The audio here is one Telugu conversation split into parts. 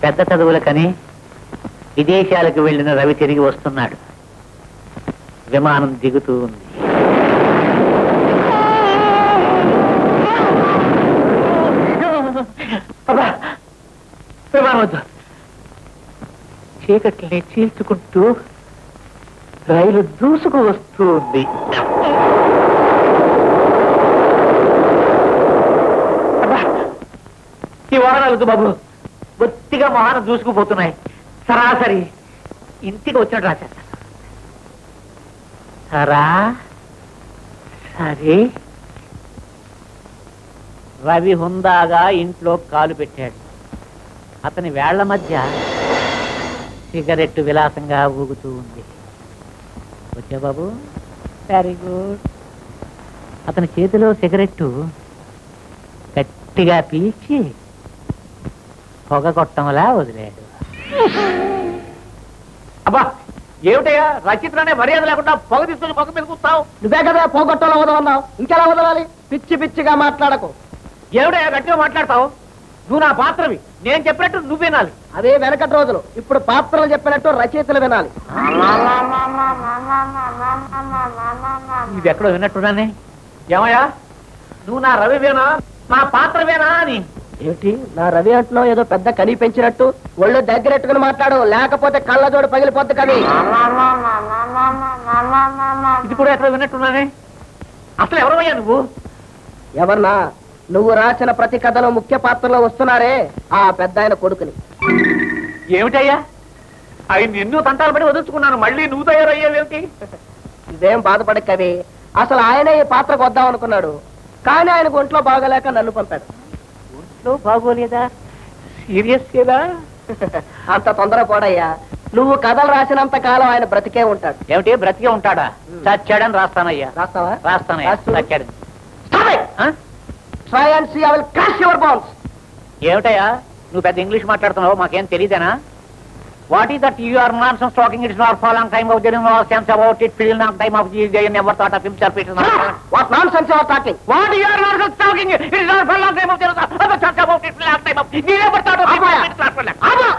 పెద్ద చదువులకని విదేశాలకు వెళ్లిన రవి తిరిగి వస్తున్నాడు. విమానం దిగుతూ ఉంది. విమానం వద్దు. చీకట్లని చీల్చుకుంటూ రైలు దూసుకు వస్తూ ఉంది. ఈ వాహనాలు బాబు బొత్తిగా వాహనం దూసుకుపోతున్నాయి. సరాసరి ఇంటికి వచ్చినట్టు రాసేస్తాను. సరా సరే. రవి హుందాగా ఇంట్లో కాలు పెట్టాడు. అతని వేళ్ల మధ్య సిగరెట్టు విలాసంగా ఊగుతూ ఉంది. వచ్చా బాబు? Very good. అతని చేతిలో సిగరెట్టు గట్టిగా పీల్చి పొగ కొట్టంలా వదిలాడు. అబ్బా ఏమిటయ్యా రచిత్రనే మర్యాద లేకుండా పొగ తీసుకొని పొగ మీద కూస్తావు? నువ్వే కదా పోగొట్టలో వదలన్నావు, ఇంకెలా వదలాలి? పిచ్చి పిచ్చిగా మాట్లాడకు. ఏమిటయ్యా గట్టిగా మాట్లాడతావు? నువ్వు నా పాత్రవి, నేను చెప్పినట్టు నువ్వు వినాలి. అదే వెనకటి రోజులు, ఇప్పుడు పాత్రలు చెప్పినట్టు రచయితలు వినాలి. ఇది ఎక్కడో విన్నట్టున్నానే. ఏమయ్యా నువ్వు నా రవివేనా నా పాత్రవేనా అని? ఏమిటి నా రవి అంటున్నావు? ఏదో పెద్ద కని పెంచినట్టు ఒళ్ళు దగ్గరెట్టుకుని మాట్లాడు, లేకపోతే కళ్ళజోడు పగిలిపోద్ది కవి. ఇది కూడా ఎక్కడ విన్నట్టున్నానే. అసలు ఎవరయ్యా నువ్వు? ఎవరన్నా? నువ్వు రాసిన ప్రతి కథలో ముఖ్య పాత్రలో వస్తున్నారే ఆ పెద్ద ఆయన కొడుకుని. ఏమిటయ్యా ఆయన ఎన్నో తంటాలు పడి వదులుచుకున్నాను, మళ్ళీ నువ్వు తయారయ్యావేమిటి? ఇదేం బాధపడే కవి, అసలు ఆయనే ఈ పాత్రకు వద్దాం అనుకున్నాడు, కానీ ఆయనకు ఒంట్లో బాగలేక నన్ను పంపాడు. ఒంట్లో బాగోలేదా? సీరియస్ కదా? అంత తొందర పోడయ్యా, నువ్వు కథలు రాసినంత కాలం ఆయన బ్రతికే ఉంటాడు. ఏమిటి బ్రతికే ఉంటాడా? చచ్చాడని రాస్తానయ్యా. రాస్తావా? రాస్తానయ్యా. చచ్చాడు. Try and see, I will crush your bones. ఏమిటయ్యా నువ్వు పెద్ద ఇంగ్లీష్ మాట్లాడుతున్నావు, మాకేం తెలియదేనా? What is that you are nonsense talking? It's not for long time of there no sense about it. Feel not time of they never thought of himself. It is not. What nonsense you are talking? What you are nonsense talking? It is not for long time of there no sense about it. Long time of you never thought of it. It's not for long. Abba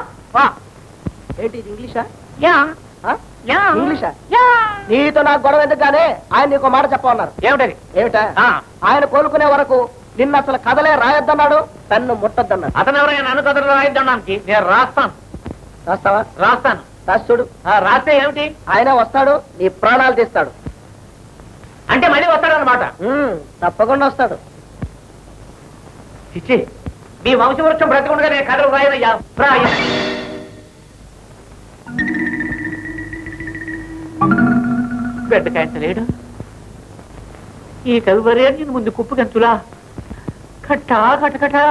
ఏంటి ఇది ఇంగ్లీషా? యా యా ఇంగ్లీషా? యా. నీతో నాకు గొడవ ఎందుకనే ఆయన నీకు మాట చెప్పమన్నారు. ఏమిటది? ఏమిటా? ఆయన కోలుకునే వరకు నిన్న అసలు కథలే రాయొద్దన్నాడు, తన్ను ముట్టొద్దన్నాడు. అతను ఎవరైనా నన్ను కథలు రాయొద్దడానికి నేను రాస్తాను. రాస్తావా? రాస్తాను. రాస్తుడు. రాస్తే ఏమిటి? ఆయన వస్తాడు, నీ ప్రాణాలు తీస్తాడు. అంటే మళ్ళీ వస్తాడు అనమాట? తప్పకుండా వస్తాడు. ఇచ్చి మీ వంశవృక్షం బ్రతికుండగా నేను కథలు రాయనయ్యా. రాయ బిడ్డ కాయించలేడు. ఈ కవివరే నేను ముందు కుప్పు గంతులా కట్టా కటకటా